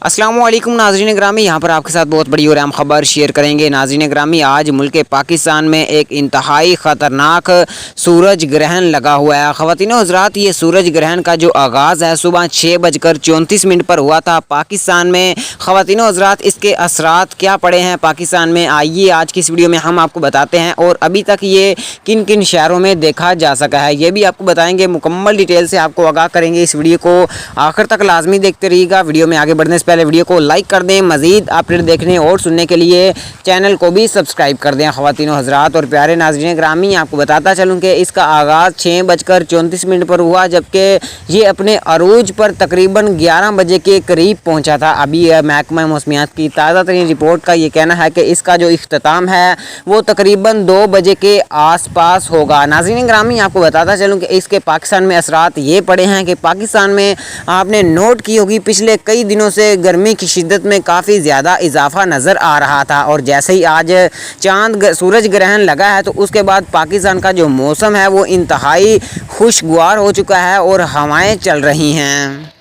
अस्सलामु अलैकुम नाज़रीन ग्रामी, यहाँ पर आपके साथ बहुत बड़ी और अहम खबर शेयर करेंगे। नाज़रीन ग्रामी, आज मुल्क पाकिस्तान में एक इंतहाई ख़तरनाक सूरज ग्रहण लगा हुआ है। ख़वातीन व हज़रात, ये सूरज ग्रहण का जो आगाज़ है सुबह 6:34 पर हुआ था पाकिस्तान में। ख़वातीन व हज़रात, इसके असरात क्या पड़े हैं पाकिस्तान में, आइए आज की इस वीडियो में हम आपको बताते हैं। और अभी तक ये किन किन शहरों में देखा जा सका है ये भी आपको बताएंगे। मुकम्मल डिटेल से आपको आगाह करेंगे। इस वीडियो को आखिर तक लाजमी देखते रहिएगा। वीडियो में आगे बढ़ने से पहले वीडियो को लाइक कर दें। मज़ीद अपडेट देखने और सुनने के लिए चैनल को भी सब्सक्राइब कर दें। ख़वातीन व हज़रात और प्यारे नाज़रीन ग्रामी, आपको बताता चलूँ कि इसका आगाज़ 6:34 पर हुआ, जबकि ये अपने अरूज पर तकरीबन 11 बजे के करीब पहुँचा था। अभी महकमा मौसमियात की ताज़ा तरीन रिपोर्ट का ये कहना है कि इसका जो इख्तिताम है वो तकरीबन 2 बजे के आसपास होगा। नाज़रीन ग्रामी, आपको बताता चलूँ कि इसके पाकिस्तान में असरात ये पड़े हैं कि पाकिस्तान में आपने नोट की होगी पिछले कई दिनों से गर्मी की शिद्दत में काफ़ी ज़्यादा इजाफा नज़र आ रहा था। और जैसे ही आज सूरज ग्रहण लगा है तो उसके बाद पाकिस्तान का जो मौसम है वो इंतहाई खुशगवार हो चुका है और हवाएं चल रही हैं।